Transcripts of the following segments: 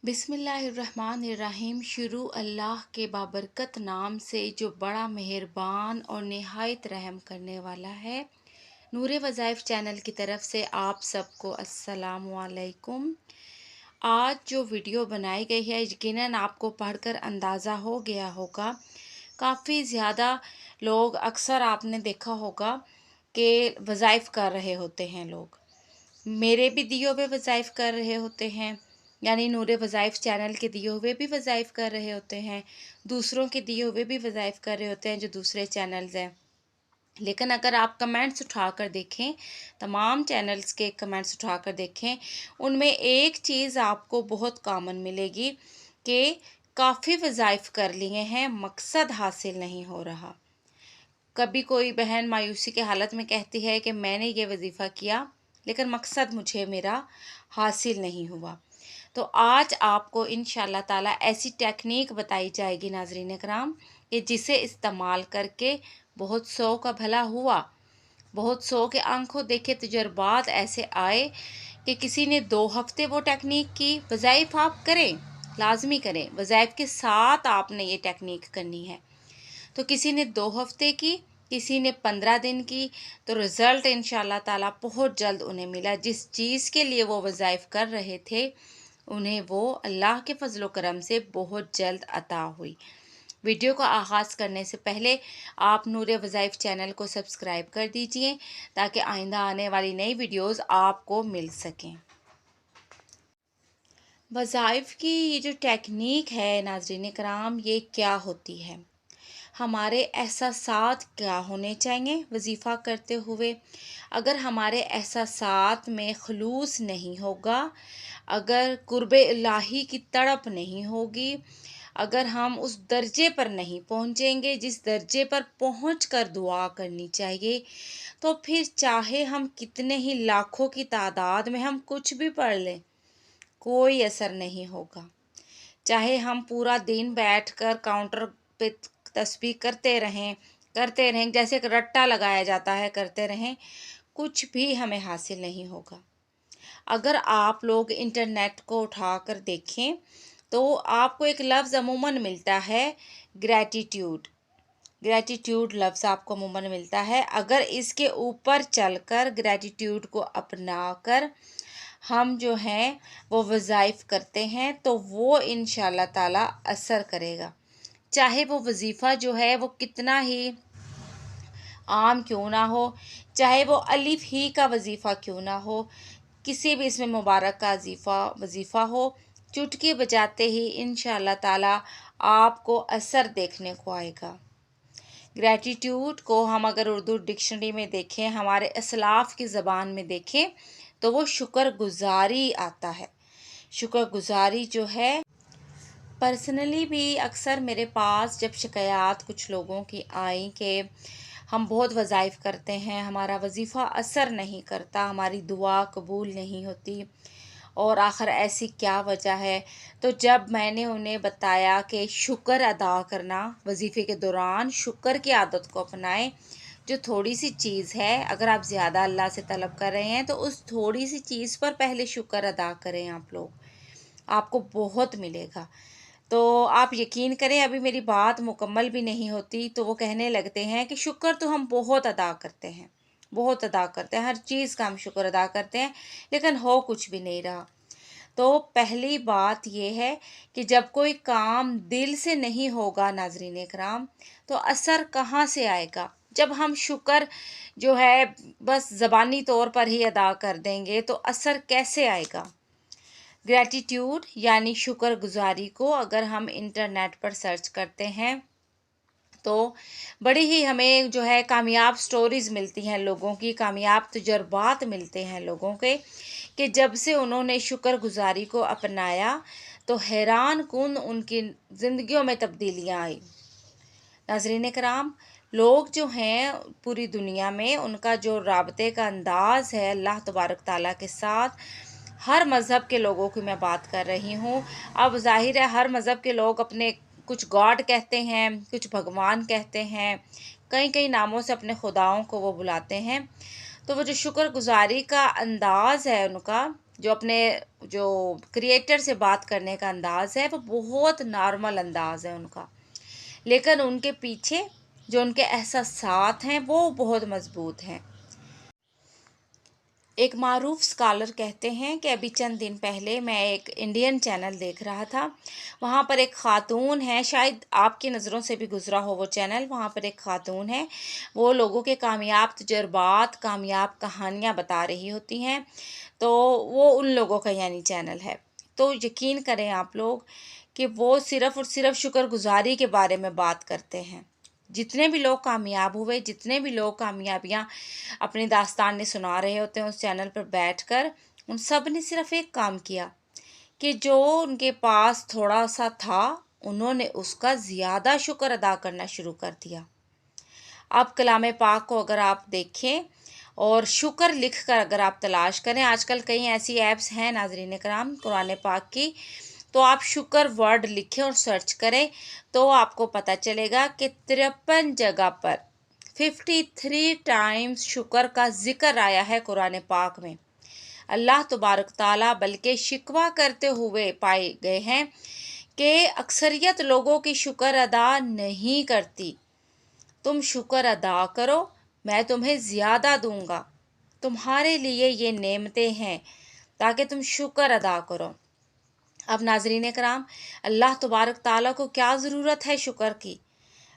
बिस्मिल्लाहिर्रहमानिर्रहीम। शुरू अल्लाह के बाबरकत नाम से जो बड़ा मेहरबान और निहायत रहम करने वाला है। नूरे वज़ाइफ चैनल की तरफ से आप सबको अस्सलामु अलैकुम। आज जो वीडियो बनाई गई है यकीनन आपको पढ़कर अंदाज़ा हो गया होगा। काफ़ी ज़्यादा लोग अक्सर आपने देखा होगा कि वज़ाइफ कर रहे होते हैं लोग। मेरे भी दिए हुए वज़ाइफ कर रहे होते हैं, यानी नूरे वज़ाइफ चैनल के दिए हुए भी वज़ाइफ कर रहे होते हैं, दूसरों के दिए हुए भी वज़ाइफ कर रहे होते हैं जो दूसरे चैनल्स हैं। लेकिन अगर आप कमेंट्स उठाकर देखें, तमाम चैनल्स के कमेंट्स उठाकर देखें, उनमें एक चीज़ आपको बहुत कॉमन मिलेगी कि काफ़ी वज़ाइफ कर लिए हैं, मकसद हासिल नहीं हो रहा। कभी कोई बहन मायूसी की हालत में कहती है कि मैंने ये वजीफ़ा किया लेकिन मकसद मुझे मेरा हासिल नहीं हुआ। तो आज आपको इंशाल्लाह ताला ऐसी टेक्निक बताई जाएगी नाज़रीन कराम कि जिसे इस्तेमाल करके बहुत सौ का भला हुआ, बहुत सौ के आंखों देखे तजुर्बात ऐसे आए कि किसी ने 2 हफ्ते वो टेक्निक की। वज़ाइफ आप करें, लाजमी करें, वज़ाइफ के साथ आपने ये टेक्निक करनी है। तो किसी ने 2 हफ्ते की, किसी ने 15 दिन की, तो रिज़ल्ट इंशाल्लाह ताला बहुत जल्द उन्हें मिला। जिस चीज़ के लिए वो वज़ाइफ कर रहे थे उन्हें वो अल्लाह के फजल करम से बहुत जल्द अता हुई। वीडियो का आगाज़ करने से पहले आप नूरे वज़ाइफ चैनल को सब्सक्राइब कर दीजिए ताकि आइंदा आने वाली नई वीडियोज़ आपको मिल सकें। वज़ाइफ की ये जो टेक्निक है नाज़रीन कराम, ये क्या होती है? हमारे एहसासात क्या होने चाहिए वजीफ़ा करते हुए? अगर हमारे एहसासात में खलूस नहीं होगा, अगर कुर्बे इलाही की तड़प नहीं होगी, अगर हम उस दर्जे पर नहीं पहुँचेंगे जिस दर्जे पर पहुँच कर दुआ करनी चाहिए, तो फिर चाहे हम कितने ही लाखों की तादाद में हम कुछ भी पढ़ लें, कोई असर नहीं होगा। चाहे हम पूरा दिन बैठकर काउंटर पे तस्बीह करते रहें जैसे एक रट्टा लगाया जाता है, करते रहें, कुछ भी हमें हासिल नहीं होगा। अगर आप लोग इंटरनेट को उठाकर देखें तो आपको एक लफ्ज़ अमूमन मिलता है, ग्रैटिट्यूड। ग्रैटिट्यूड लफ्ज़ आपको अमूमन मिलता है। अगर इसके ऊपर चलकर ग्रैटिट्यूड को अपनाकर हम जो हैं वो वज़ाइफ करते हैं तो वो इंशाल्लाह ताला असर करेगा। चाहे वो वजीफ़ा जो है वो कितना ही आम क्यों ना हो, चाहे वो अलिफ ही का वजीफ़ा क्यों ना हो, किसी भी इसमें मुबारक का वजीफ़ा हो, चुटकी बजाते ही इंशाल्लाह ताला आपको असर देखने को आएगा। ग्रैटिट्यूड को हम अगर उर्दू डिक्शनरी में देखें, हमारे असलाफ़ की ज़बान में देखें, तो वो शुक्रगुज़ारी आता है। शुक्रगुज़ारी जो है, पर्सनली भी अक्सर मेरे पास जब शिकायत कुछ लोगों की आई कि हम बहुत वज़ाइफ करते हैं, हमारा वजीफ़ा असर नहीं करता, हमारी दुआ कबूल नहीं होती और आखिर ऐसी क्या वजह है। तो जब मैंने उन्हें बताया कि शुक्र अदा करना, वजीफ़े के दौरान शुक्र की आदत को अपनाएं, जो थोड़ी सी चीज़ है, अगर आप ज़्यादा अल्लाह से तलब कर रहे हैं तो उस थोड़ी सी चीज़ पर पहले शुक्र अदा करें आप लोग, आपको बहुत मिलेगा। तो आप यकीन करें, अभी मेरी बात मुकम्मल भी नहीं होती तो वो कहने लगते हैं कि शुक्र तो हम बहुत अदा करते हैं, बहुत अदा करते हैं, हर चीज़ का हम शुक्र अदा करते हैं, लेकिन हो कुछ भी नहीं रहा। तो पहली बात ये है कि जब कोई काम दिल से नहीं होगा नाज़रीन इकराम, तो असर कहाँ से आएगा? जब हम शुक्र जो है बस ज़बानी तौर पर ही अदा कर देंगे तो असर कैसे आएगा? ग्रैटिट्यूड यानी शुक्रगुज़ारी को अगर हम इंटरनेट पर सर्च करते हैं तो बड़ी ही हमें जो है कामयाब स्टोरीज़ मिलती हैं, लोगों की कामयाब तजुर्बात मिलते हैं लोगों के, कि जब से उन्होंने शुक्रगुज़ारी को अपनाया तो हैरान कुन उनकी ज़िंदगियों में तब्दीलियाँ आई। नाज़रीन कराम, लोग जो हैं पूरी दुनिया में, उनका जो राबते का अंदाज़ है अल्लाह तबारक ताला के साथ, हर मज़हब के लोगों की मैं बात कर रही हूँ। अब ज़ाहिर है हर मज़हब के लोग अपने कुछ गॉड कहते हैं, कुछ भगवान कहते हैं, कई कई नामों से अपने खुदाओं को वो बुलाते हैं। तो वो जो शुक्रगुज़ारी का अंदाज़ है उनका, जो अपने जो क्रिएटर से बात करने का अंदाज़ है वो बहुत नॉर्मल अंदाज़ है उनका, लेकिन उनके पीछे जो उनके एहसासात हैं वो बहुत मज़बूत हैं। एक मारूफ स्कॉलर कहते हैं कि अभी चंद दिन पहले मैं एक इंडियन चैनल देख रहा था। वहाँ पर एक ख़ातून है, शायद आपकी नज़रों से भी गुज़रा हो वो चैनल। वहाँ पर एक ख़ातून है, वो लोगों के कामयाब तजुर्बात, कामयाब कहानियाँ बता रही होती हैं। तो वो उन लोगों का यानी चैनल है। तो यकीन करें आप लोग कि वो सिर्फ़ और सिर्फ शुक्रगुज़ारी के बारे में बात करते हैं। जितने भी लोग कामयाब हुए, जितने भी लोग कामयाबियाँ अपनी दास्तान ने सुना रहे होते हैं उस चैनल पर बैठकर, उन सब ने सिर्फ़ एक काम किया कि जो उनके पास थोड़ा-सा था, उन्होंने उसका ज़्यादा शुक्र अदा करना शुरू कर दिया। अब कलाम पाक को अगर आप देखें और शुक्र लिख कर अगर आप तलाश करें, आजकल कई ऐसी ऐप्स हैं नाज़रीन कराम कुरान पाक की, तो आप शुक्र वर्ड लिखें और सर्च करें तो आपको पता चलेगा कि 53 जगह पर 53 टाइम्स शुक्र का ज़िक्र आया है कुरान पाक में। अल्लाह तबारक ताला बल्कि शिकवा करते हुए पाए गए हैं कि अक्सरियत लोगों की शुक्र अदा नहीं करती। तुम शुक्र अदा करो, मैं तुम्हें ज़्यादा दूंगा। तुम्हारे लिए ये नेमतें हैं ताकि तुम शुक्र अदा करो। अब नाज़रीन कराम, अल्लाह तबारक ताला को क्या ज़रूरत है शुक्र की?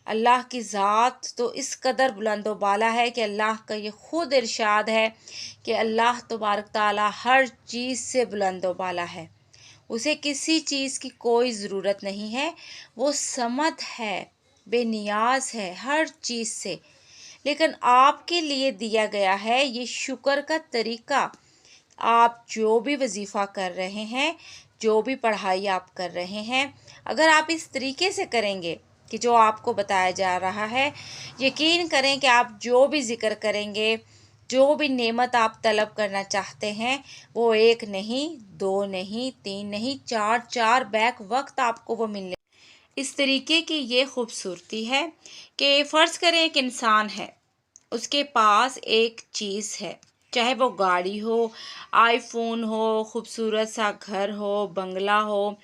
अल्लाह की ज़ात तो इस कदर बुलंद व बाला है कि अल्लाह का ये ख़ुद इरशाद है कि अल्लाह तबारक ताला हर चीज़ से बुलंद व बाला है। उसे किसी चीज़ की कोई ज़रूरत नहीं है। वो समद है, बेनियाज है हर चीज़ से। लेकिन आपके लिए दिया गया है ये शुक्र का तरीका। आप जो भी वजीफ़ा कर रहे हैं, जो भी पढ़ाई आप कर रहे हैं, अगर आप इस तरीके से करेंगे कि जो आपको बताया जा रहा है, यकीन करें कि आप जो भी ज़िक्र करेंगे, जो भी नेमत आप तलब करना चाहते हैं, वो एक नहीं, दो नहीं, तीन नहीं, चार चार बैक वक्त आपको वो मिलने। इस तरीके की ये खूबसूरती है कि फ़र्ज़ करें एक इंसान है, उसके पास एक चीज़ है, चाहे वो गाड़ी हो, आईफोन हो, खूबसूरत सा घर हो, बंगला हो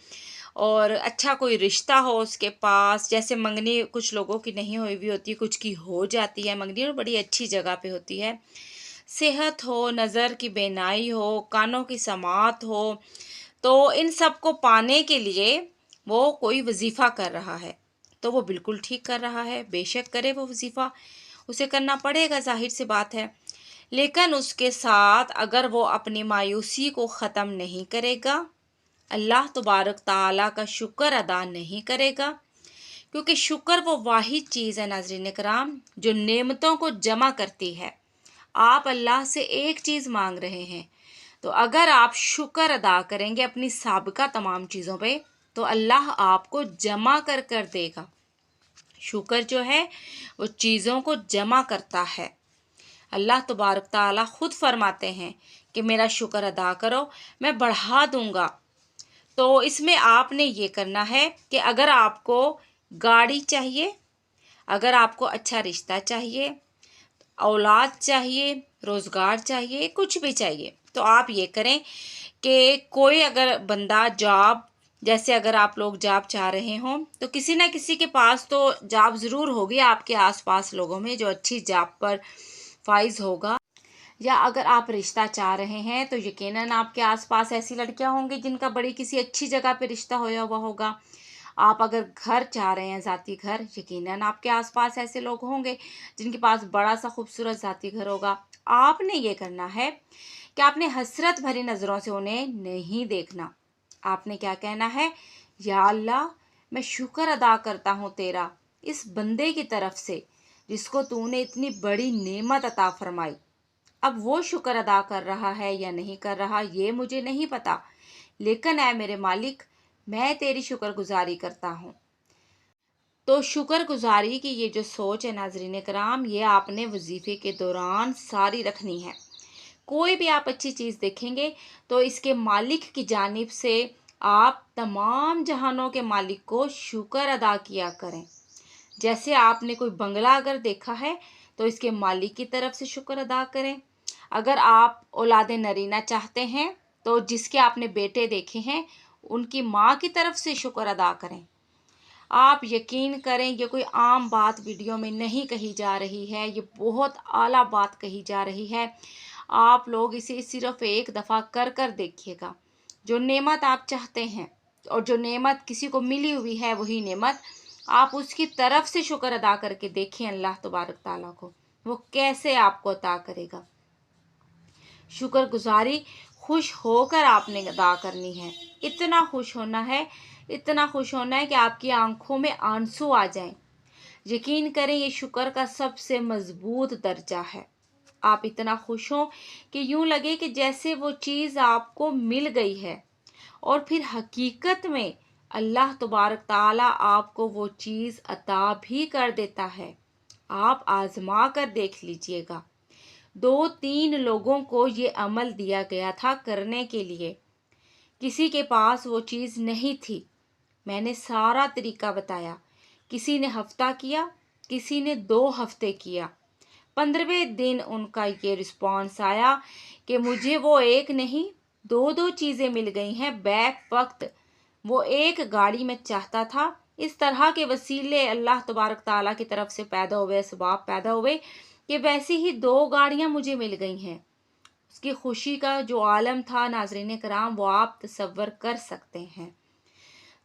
और अच्छा कोई रिश्ता हो उसके पास। जैसे मंगनी कुछ लोगों की नहीं हुई भी होती, कुछ की हो जाती है मंगनी और बड़ी अच्छी जगह पे होती है। सेहत हो, नज़र की बेनाई हो, कानों की समात हो, तो इन सब को पाने के लिए वो कोई वजीफ़ा कर रहा है, तो वो बिल्कुल ठीक कर रहा है। बेशक करे वो वजीफ़ा, उसे करना पड़ेगा, ज़ाहिर सी बात है। लेकिन उसके साथ अगर वो अपनी मायूसी को ख़त्म नहीं करेगा, अल्लाह तबारक ताला का शुक्र अदा नहीं करेगा, क्योंकि शुक्र वो वाहिद चीज़ है नाज़रीन कराम जो नेमतों को जमा करती है। आप अल्लाह से एक चीज़ मांग रहे हैं, तो अगर आप शुक्र अदा करेंगे अपनी साबिका तमाम चीज़ों पे, तो अल्लाह आपको जमा कर कर देगा। शुक्र जो है वो चीज़ों को जमा करता है। अल्लाह तबारक ताला ख़ुद फरमाते हैं कि मेरा शुक्र अदा करो, मैं बढ़ा दूँगा। तो इसमें आपने ये करना है कि अगर आपको गाड़ी चाहिए, अगर आपको अच्छा रिश्ता चाहिए, औलाद चाहिए, रोज़गार चाहिए, कुछ भी चाहिए, तो आप ये करें कि कोई अगर बंदा जॉब, जैसे अगर आप लोग जॉब चाह रहे हों, तो किसी ना किसी के पास तो जॉब ज़रूर होगी आपके आसपास लोगों में जो अच्छी जॉब पर फाइज होगा। या अगर आप रिश्ता चाह रहे हैं तो यकीनन आपके आसपास ऐसी लड़कियां होंगी जिनका बड़ी किसी अच्छी जगह पे रिश्ता होया हुआ होगा। आप अगर घर चाह रहे हैं, ज़ाती घर, यकीनन आपके आसपास ऐसे लोग होंगे जिनके पास बड़ा सा खूबसूरत ज़ाती घर होगा। आपने ये करना है कि आपने हसरत भरी नज़रों से उन्हें नहीं देखना। आपने क्या कहना है, या अल्लाह, मैं शुक्र अदा करता हूँ तेरा इस बंदे की तरफ से जिसको तूने इतनी बड़ी नेमत अता फरमाई। अब वो शुक्र अदा कर रहा है या नहीं कर रहा ये मुझे नहीं पता, लेकिन ऐ मेरे मालिक, मैं तेरी शुक्रगुजारी करता हूँ। तो शुक्रगुजारी की ये जो सोच है नाजरीन कराम, ये आपने वजीफ़े के दौरान सारी रखनी है। कोई भी आप अच्छी चीज़ देखेंगे तो इसके मालिक की जानिब से आप तमाम जहानों के मालिक को शुक्र अदा किया करें। जैसे आपने कोई बंगला अगर देखा है तो इसके मालिक की तरफ से शुक्र अदा करें। अगर आप औलाद नरीना चाहते हैं تو जिसके आपने बेटे देखे हैं उनकी माँ की तरफ से शुक्र अदा करें। आप यकीन करें ये कोई आम बात वीडियो में नहीं कही जा रही है, ये बहुत आला बात कही जा रही है। आप लोग इसे सिर्फ एक दफ़ा कर कर देखिएगा। जो नेमत आप चाहते हैं और जो नेमत किसी को मिली हुई है वही नेमत आप उसकी तरफ से शुक्र अदा करके देखें अल्लाह तबारक ताला को, वो कैसे आपको अता करेगा। शुक्रगुजारी खुश होकर आपने अदा करनी है। इतना खुश होना है, इतना खुश होना है कि आपकी आंखों में आंसू आ जाएं। यकीन करें ये शुक्र का सबसे मजबूत दर्जा है। आप इतना खुश हों कि यूं लगे कि जैसे वो चीज़ आपको मिल गई है और फिर हकीकत में अल्लाह तबारक ताला आपको वो चीज़ अता भी कर देता है। आप आजमा कर देख लीजिएगा। 2-3 लोगों को ये अमल दिया गया था करने के लिए, किसी के पास वो चीज़ नहीं थी। मैंने सारा तरीका बताया। किसी ने हफ्ता किया, किसी ने 2 हफ्ते किया। 15वें दिन उनका ये रिस्पॉन्स आया कि मुझे वो एक नहीं 2-2 चीज़ें मिल गई हैं बैक वक्त। वो एक गाड़ी में चाहता था। इस तरह के वसीले अल्लाह तबारक ताला की तरफ से पैदा हुए, असबाब पैदा हुए कि वैसी ही 2 गाड़ियाँ मुझे मिल गई हैं। उसकी खुशी का जो आलम था नाज़रीन कराम वो आप तसव्वुर कर सकते हैं।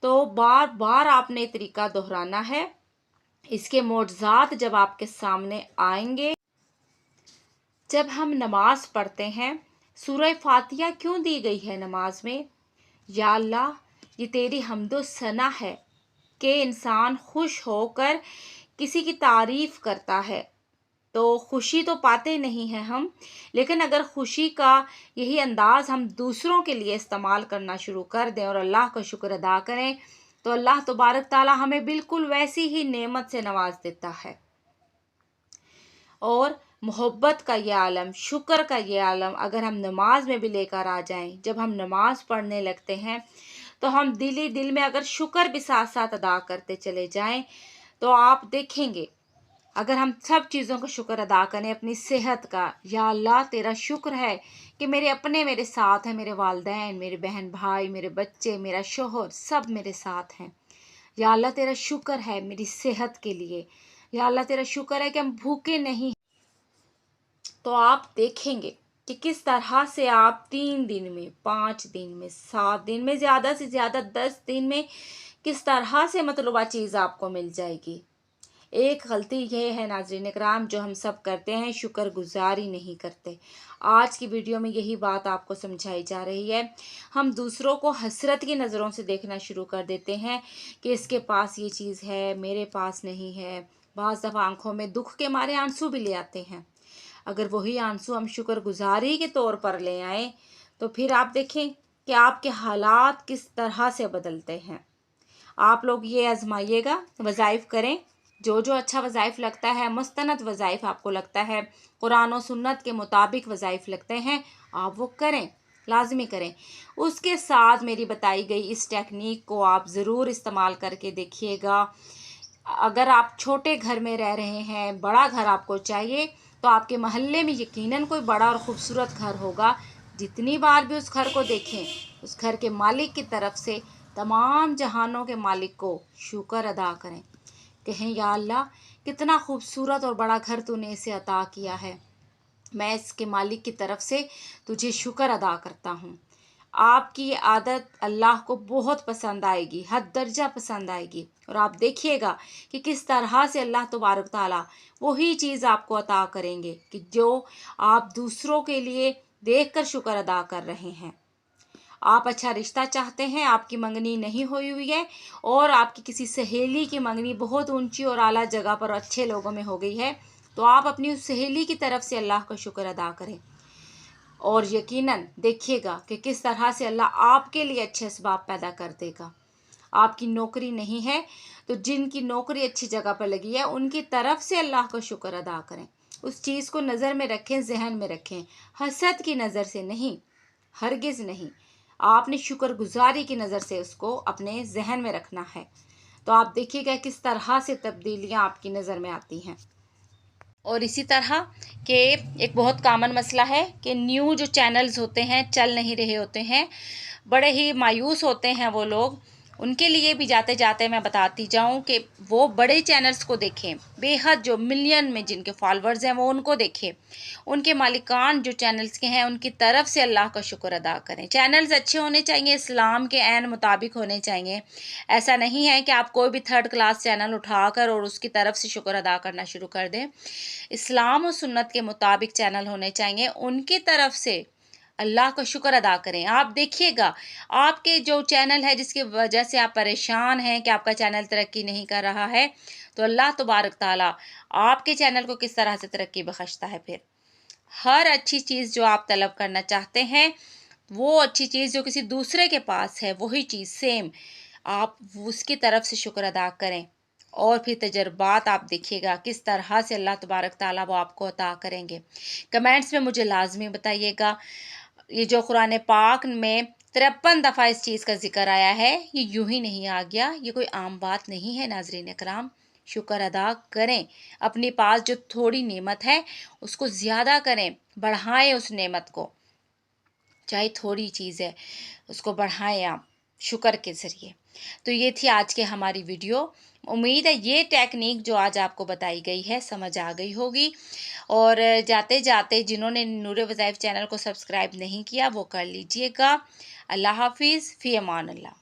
तो बार बार आपने ये तरीका दोहराना है। इसके मोज़ात जब आपके सामने आएंगे, जब हम नमाज पढ़ते हैं, सूरह फातिहा क्यों दी गई है नमाज में? या अल्लाह ये तेरी हम्दो सना है कि इंसान खुश होकर किसी की तारीफ़ करता है। तो खुशी तो पाते नहीं हैं हम, लेकिन अगर खुशी का यही अंदाज़ हम दूसरों के लिए इस्तेमाल करना शुरू कर दें और अल्लाह का शुक्र अदा करें तो अल्लाह तबारक ताला हमें बिल्कुल वैसी ही नेमत से नवाज देता है। और मोहब्बत का ये आलम, शुक्र का ये आलम अगर हम नमाज में भी लेकर आ जाएं, जब हम नमाज पढ़ने लगते हैं तो हम दिल ही दिल में अगर शुक्र भी साथ साथ अदा करते चले जाएं तो आप देखेंगे अगर हम सब चीज़ों का शुक्र अदा करें, अपनी सेहत का, या अल्लाह तेरा शुक्र है कि मेरे अपने मेरे साथ हैं, मेरे वालिदैन, मेरे बहन भाई, मेरे बच्चे, मेरा शोहर सब मेरे साथ हैं। या अल्लाह तेरा शुक्र है मेरी सेहत के लिए। या अल्लाह तेरा शुक्र है कि हम भूखे नहीं। तो आप देखेंगे कि किस तरह से आप 3 दिन में, 5 दिन में, 7 दिन में, ज़्यादा से ज़्यादा 10 दिन में किस तरह से मतलूबा चीज़ आपको मिल जाएगी। एक गलती ये है नाज़रीन इकराम जो हम सब करते हैं, शुक्रगुजारी नहीं करते। आज की वीडियो में यही बात आपको समझाई जा रही है। हम दूसरों को हसरत की नज़रों से देखना शुरू कर देते हैं कि इसके पास ये चीज़ है, मेरे पास नहीं है। बाज़ दफ़ा आंखों में दुख के मारे आंसू भी ले आते हैं। अगर वही आंसू हम शुक्रगुजारी के तौर पर ले आएँ तो फिर आप देखें कि आपके हालात किस तरह से बदलते हैं। आप लोग ये आजमाइएगा, वज़ाइफ करें। जो जो अच्छा वज़ाइफ लगता है, मुस्तनद वज़ाइफ आपको लगता है, कुरान और सुन्नत के मुताबिक वज़ाइफ लगते हैं, आप वो करें, लाजमी करें। उसके साथ मेरी बताई गई इस टेक्निक को आप ज़रूर इस्तेमाल करके देखिएगा। अगर आप छोटे घर में रह रहे हैं, बड़ा घर आपको चाहिए, तो आपके मोहल्ले में यकीनन कोई बड़ा और ख़ूबसूरत घर होगा। जितनी बार भी उस घर को देखें, उस घर के मालिक की तरफ से तमाम जहानों के मालिक को शुक्र अदा करें। कहें या अल्लाह कितना खूबसूरत और बड़ा घर तूने इसे अता किया है, मैं इसके मालिक की तरफ से तुझे शुक्र अदा करता हूँ। आपकी ये आदत अल्लाह को बहुत पसंद आएगी, हद दर्जा पसंद आएगी। और आप देखिएगा कि किस तरह से अल्लाह तबारक ताला वही चीज़ आपको अता करेंगे कि जो आप दूसरों के लिए देखकर शुक्र अदा कर रहे हैं। आप अच्छा रिश्ता चाहते हैं, आपकी मंगनी नहीं हुई हुई है और आपकी किसी सहेली की मंगनी बहुत ऊंची और आला जगह पर अच्छे लोगों में हो गई है, तो आप अपनी उस सहेली की तरफ से अल्लाह का शुक्र अदा करें। और यकीनन देखिएगा कि किस तरह से अल्लाह आपके लिए अच्छे असबाब पैदा कर देगा। आपकी नौकरी नहीं है तो जिनकी नौकरी अच्छी जगह पर लगी है उनकी तरफ से अल्लाह का शुक्र अदा करें। उस चीज़ को नज़र में रखें, जहन में रखें, हसद की नज़र से नहीं, हरगिज़ नहीं। आपने शुक्रगुजारी की नज़र से उसको अपने जहन में रखना है। तो आप देखिएगा किस तरह से तब्दीलियाँ आपकी नज़र में आती हैं। اور اسی طرح کہ ایک بہت کامن مسئلہ ہے کہ نیو جو چینلز ہوتے ہیں چل نہیں رہے ہوتے ہیں، بڑے ہی مایوس ہوتے ہیں وہ لوگ. ان کے لیے بھی جاتے جاتے میں بتاتی جاؤں کہ وہ بڑے چینلز کو دیکھیں، بے حد جو ملین میں جن کے فالورز ہیں وہ ان کو دیکھیں، ان کے مالکان جو چینلز کے ہیں ان کی طرف سے اللہ کا شکر ادا کریں. چینلز اچھے ہونے چاہیے، اسلام کے عین مطابق ہونے چاہیے. ایسا نہیں ہے کہ آپ کوئی بھی تھرڈ کلاس چینل اٹھا کر اور اس کی طرف سے شکر ادا کرنا شروع کر دیں. اسلام و سنت کے مطابق چینل ہونے چاہیے، ان کی طرف سے اللہ کا شکر ادا کریں. آپ دیکھیے گا آپ کے جو چینل ہے جس کی وجہ سے آپ پریشان ہیں کہ آپ کا چینل ترقی نہیں کر رہا ہے، تو اللہ تبارک تعالیٰ آپ کے چینل کو کس طرح سے ترقی بخشتا ہے. پھر ہر اچھی چیز جو آپ طلب کرنا چاہتے ہیں، وہ اچھی چیز جو کسی دوسرے کے پاس ہے وہی چیز سیم آپ اس کی طرف سے شکر ادا کریں، اور پھر تجربات آپ دیکھیے گا کس طرح سے اللہ تبارک تعالیٰ وہ آپ کو عطا کریں گے. کمنٹس میں مجھے لازمی بتائیے گا. یہ جو قرآن پاک میں 53 دفعہ اس چیز کا ذکر آیا ہے، یہ یوں ہی نہیں آ گیا، یہ کوئی عام بات نہیں ہے. ناظرین کرام، شکر ادا کریں. اپنے پاس جو تھوڑی نعمت ہے اس کو زیادہ کریں، بڑھائیں اس نعمت کو، چاہے تھوڑی چیز ہے اس کو بڑھائیں آپ شکر کے ذریعے. تو یہ تھی آج کے ہماری ویڈیو. امید ہے یہ ٹیکنیک جو آج آپ کو بتائی گئی ہے سمجھ آ گئی ہوگی. اور جاتے جاتے جنہوں نے نور وظائف چینل کو سبسکرائب نہیں کیا وہ کر لیجئے گا. اللہ حافظ، فی امان اللہ.